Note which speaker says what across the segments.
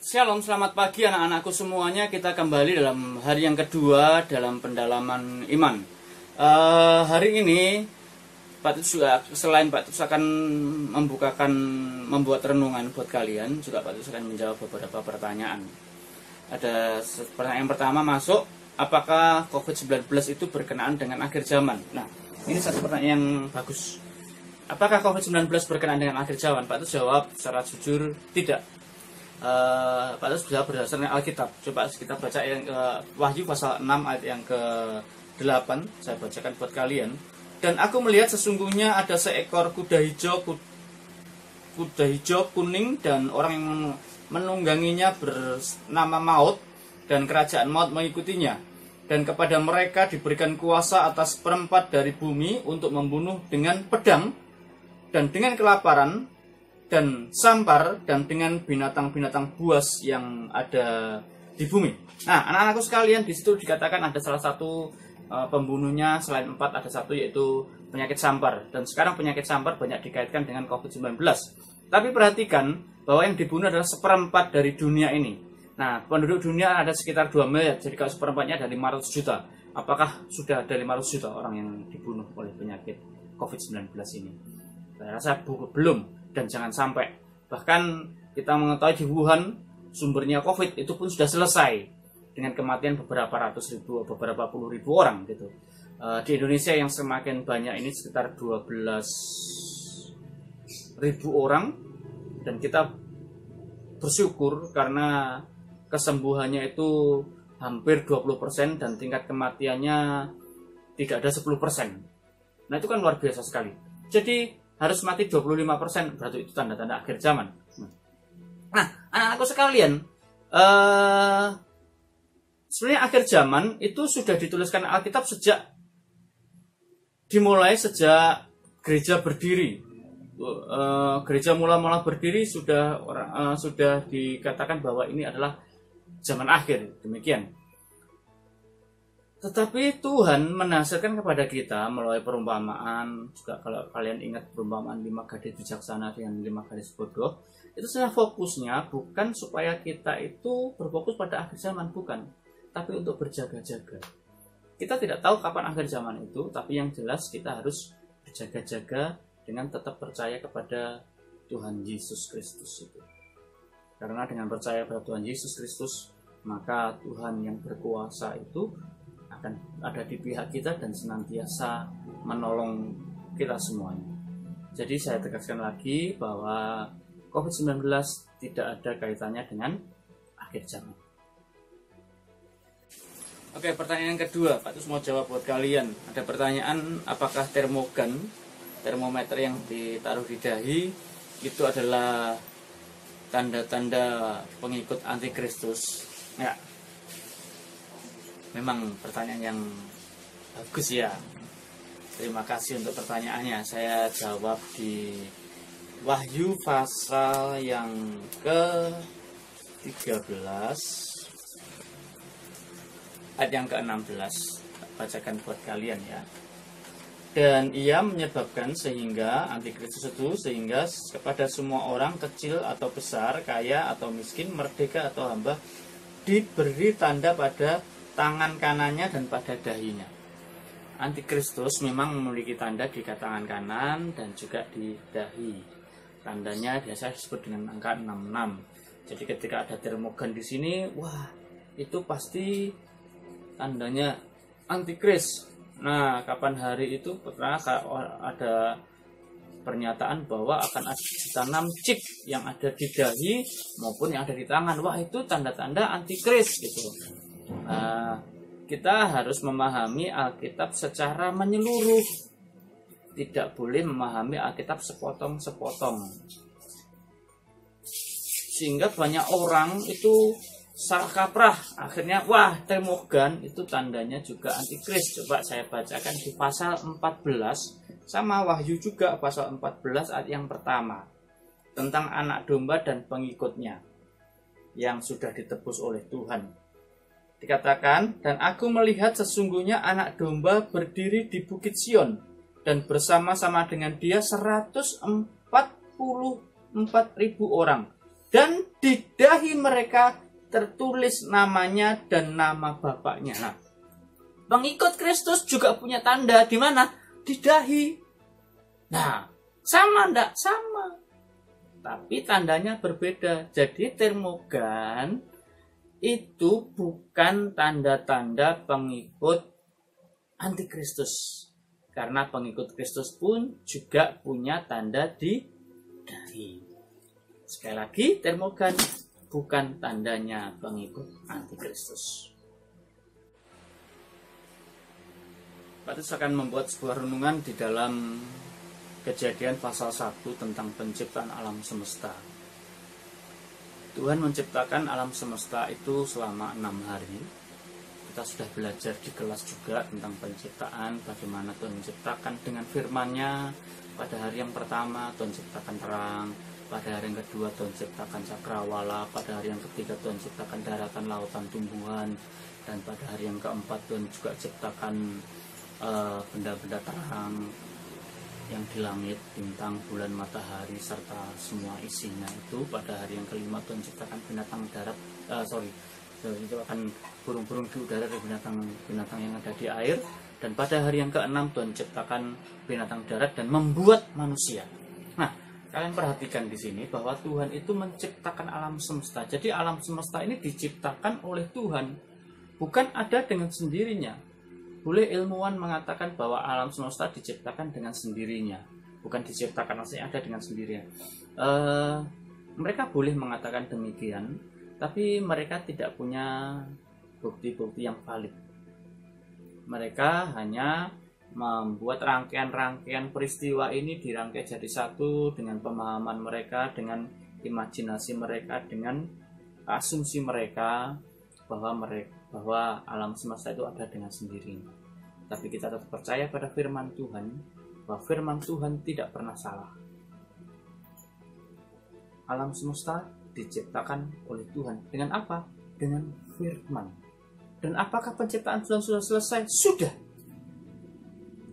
Speaker 1: Shalom, selamat pagi anak-anakku semuanya. Kita kembali dalam hari yang kedua dalam pendalaman iman. Hari ini Pak Titus juga, selain Pak Titus akan membuat renungan buat kalian, juga Pak Titus akan menjawab beberapa pertanyaan. Ada pertanyaan yang pertama masuk, apakah COVID-19 itu berkenaan dengan akhir zaman? Nah, ini satu pertanyaan yang bagus. Apakah COVID-19 berkenaan dengan akhir zaman? Pak Titus jawab secara jujur, tidak. Pak Titus bisa berdasarkan Alkitab. Coba kita baca yang Wahyu pasal 6 ayat yang ke-8. Saya bacakan buat kalian. Dan aku melihat sesungguhnya ada seekor kuda hijau kuning, dan orang yang menungganginya bernama Maut, dan kerajaan Maut mengikutinya. Dan kepada mereka diberikan kuasa atas seperempat dari bumi untuk membunuh dengan pedang dan dengan kelaparan dan sampar dan dengan binatang-binatang buas yang ada di bumi. Nah, anak-anakku sekalian, di situ dikatakan ada salah satu pembunuhnya selain 4, ada satu yaitu penyakit sampar. Dan sekarang penyakit sampar banyak dikaitkan dengan COVID-19. Tapi perhatikan bahwa yang dibunuh adalah seperempat dari dunia ini. Nah, penduduk dunia ada sekitar 2 miliar. Jadi kalau seperempatnya ada 500 juta. Apakah sudah ada 500 juta orang yang dibunuh oleh penyakit COVID-19 ini? Saya rasa belum. Dan jangan sampai, bahkan kita mengetahui di Wuhan sumbernya COVID itu pun sudah selesai dengan kematian beberapa ratus ribu, beberapa puluh ribu orang gitu. Di Indonesia yang semakin banyak ini sekitar 12.000 orang, dan kita bersyukur karena kesembuhannya itu hampir 20% dan tingkat kematiannya tidak ada 10%. Nah, itu kan luar biasa sekali. Jadi harus mati 25%, berarti itu tanda-tanda akhir zaman. Nah, anak-anakku sekalian, sebenarnya akhir zaman itu sudah dituliskan Alkitab dimulai sejak gereja berdiri. Gereja mula-mula berdiri sudah dikatakan bahwa ini adalah zaman akhir, demikian. Tetapi Tuhan menasihatkan kepada kita melalui perumpamaan. Juga kalau kalian ingat perumpamaan 5 gadis bijaksana dengan 5 gadis bodoh, itu sebenarnya fokusnya bukan supaya kita itu berfokus pada akhir zaman, bukan, tapi untuk berjaga-jaga. Kita tidak tahu kapan akhir zaman itu, tapi yang jelas kita harus berjaga-jaga dengan tetap percaya kepada Tuhan Yesus Kristus itu. Karena dengan percaya pada Tuhan Yesus Kristus, maka Tuhan yang berkuasa itu akan ada di pihak kita dan senantiasa menolong kita semuanya. Jadi saya tegaskan lagi bahwa COVID-19 tidak ada kaitannya dengan akhir zaman. Oke, pertanyaan yang kedua, Pak Titus mau jawab buat kalian. Ada pertanyaan, apakah termometer yang ditaruh di dahi itu adalah tanda-tanda pengikut antikristus? Ya. Memang pertanyaan yang bagus ya. Terima kasih untuk pertanyaannya. Saya jawab di Wahyu pasal yang ke-13 ayat yang ke-16. Bacakan buat kalian ya. Dan ia menyebabkan sehingga antikristus itu, sehingga kepada semua orang kecil atau besar, kaya atau miskin, merdeka atau hamba, diberi tanda pada tangan kanannya dan pada dahinya. Antikristus memang memiliki tanda di tangan kanan dan juga di dahi. Tandanya biasa disebut dengan angka 66. Jadi ketika ada termogan di sini, wah, itu pasti tandanya antikris. Nah, kapan hari itu pernah ada pernyataan bahwa akan ditanam chip yang ada di dahi maupun yang ada di tangan. Wah, itu tanda-tanda antikris gitu. Kita harus memahami Alkitab secara menyeluruh. Tidak boleh memahami Alkitab sepotong-sepotong. Sehingga banyak orang itu salah kaprah. Akhirnya, wah, termogan itu tandanya juga antikris. Coba saya bacakan di pasal 14. Sama Wahyu juga pasal 14 ayat yang pertama. Tentang anak domba dan pengikutnya yang sudah ditebus oleh Tuhan. Dikatakan, dan aku melihat sesungguhnya anak domba berdiri di Bukit Sion, dan bersama-sama dengan dia 144.000 orang. dan di dahi mereka tertulis namanya dan nama Bapaknya. Nah, pengikut Kristus juga punya tanda di mana? Di dahi. Nah, sama enggak? Sama. Tapi tandanya berbeda. Jadi termogan itu bukan tanda-tanda pengikut antikristus. Karena pengikut Kristus pun juga punya tanda di dahi. Sekali lagi, termogan bukan tandanya pengikut antikristus. Patus akan membuat sebuah renungan di dalam Kejadian pasal 1 tentang penciptaan alam semesta. Tuhan menciptakan alam semesta itu selama 6 hari. Kita sudah belajar di kelas juga tentang penciptaan, bagaimana Tuhan menciptakan dengan firman-Nya. Pada hari yang pertama Tuhan ciptakan terang, pada hari yang kedua Tuhan ciptakan cakrawala, pada hari yang ketiga Tuhan ciptakan daratan, lautan, tumbuhan, dan pada hari yang keempat Tuhan juga ciptakan benda-benda terang yang di langit, bintang, bulan, matahari, serta semua isinya. Itu pada hari yang kelima Tuhan ciptakan binatang darat, itu akan burung-burung di udara dan binatang yang ada di air. Dan pada hari yang keenam Tuhan ciptakan binatang darat dan membuat manusia. Nah, kalian perhatikan di sini bahwa Tuhan itu menciptakan alam semesta. Jadi alam semesta ini diciptakan oleh Tuhan, bukan ada dengan sendirinya. Boleh ilmuwan mengatakan bahwa alam semesta diciptakan dengan sendirinya, bukan diciptakan maksudnya ada dengan sendirinya. Mereka boleh mengatakan demikian, tapi mereka tidak punya bukti-bukti yang valid. Mereka hanya membuat rangkaian-rangkaian peristiwa ini dirangkai jadi satu dengan pemahaman mereka, dengan imajinasi mereka, dengan asumsi mereka bahwa alam semesta itu ada dengan sendirinya. Tapi kita tetap percaya pada firman Tuhan, bahwa firman Tuhan tidak pernah salah. Alam semesta diciptakan oleh Tuhan. Dengan apa? Dengan firman. Dan apakah penciptaan Tuhan sudah selesai? Sudah.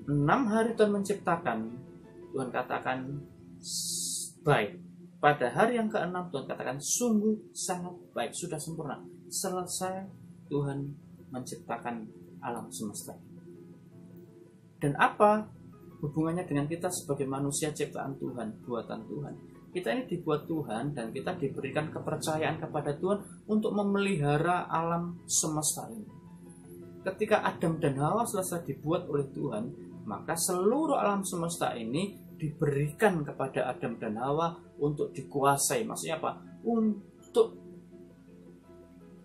Speaker 1: 6 hari Tuhan menciptakan, Tuhan katakan baik. Pada hari yang ke-6 Tuhan katakan sungguh sangat baik, sudah sempurna. Selesai Tuhan menciptakan alam semesta. Dan apa hubungannya dengan kita sebagai manusia ciptaan Tuhan, buatan Tuhan? Kita ini dibuat Tuhan dan kita diberikan kepercayaan kepada Tuhan untuk memelihara alam semesta ini. Ketika Adam dan Hawa selesai dibuat oleh Tuhan, maka seluruh alam semesta ini diberikan kepada Adam dan Hawa untuk dikuasai. Maksudnya apa? Untuk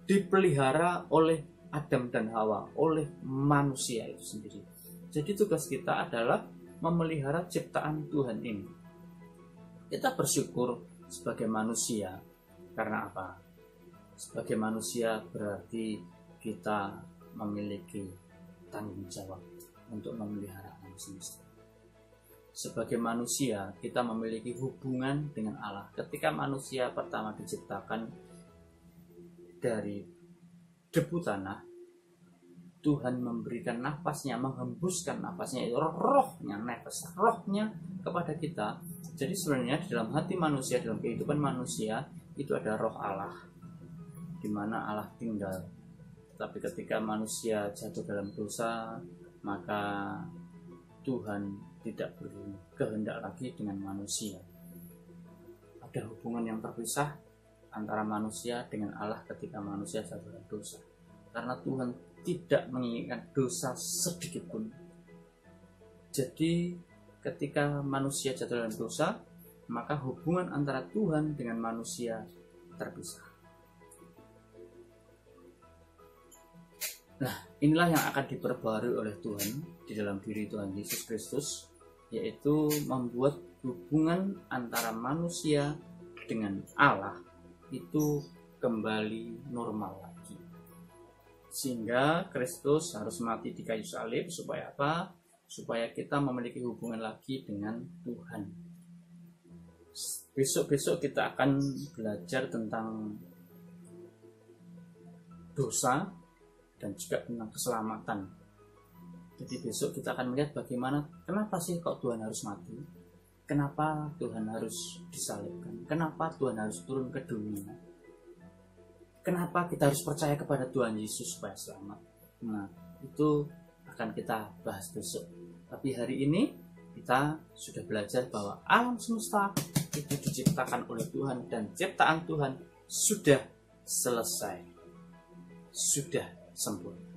Speaker 1: dipelihara oleh Adam dan Hawa, oleh manusia itu sendiri. Jadi tugas kita adalah memelihara ciptaan Tuhan ini. Kita bersyukur sebagai manusia. Karena apa? Sebagai manusia berarti kita memiliki tanggung jawab untuk memelihara alam semesta. Sebagai manusia, kita memiliki hubungan dengan Allah. Ketika manusia pertama diciptakan dari debu tanah, Tuhan memberikan nafasnya, menghembuskan nafasnya, rohnya kepada kita. Jadi sebenarnya di dalam hati manusia, dalam kehidupan manusia, itu ada roh Allah, di mana Allah tinggal. Tapi ketika manusia jatuh dalam dosa, maka Tuhan tidak berkehendak lagi dengan manusia. Ada hubungan yang terpisah antara manusia dengan Allah ketika manusia jatuh dalam dosa. Karena Tuhan tidak menginginkan dosa sedikit pun. Jadi ketika manusia jatuh dalam dosa, maka hubungan antara Tuhan dengan manusia terpisah. Nah, inilah yang akan diperbarui oleh Tuhan di dalam diri Tuhan Yesus Kristus, yaitu membuat hubungan antara manusia dengan Allah itu kembali normal lagi. Sehingga Kristus harus mati di kayu salib supaya apa? Supaya kita memiliki hubungan lagi dengan Tuhan. Besok-besok kita akan belajar tentang dosa dan juga tentang keselamatan. Jadi besok kita akan melihat bagaimana, kenapa sih kok Tuhan harus mati? kenapa Tuhan harus disalibkan? Kenapa Tuhan harus turun ke dunia? Kenapa kita harus percaya kepada Tuhan Yesus supaya selamat? Nah, itu akan kita bahas besok. Tapi hari ini kita sudah belajar bahwa alam semesta itu diciptakan oleh Tuhan dan ciptaan Tuhan sudah selesai, sudah sempurna.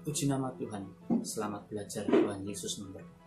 Speaker 1: Puji nama Tuhan. Selamat belajar. Tuhan Yesus memberkati.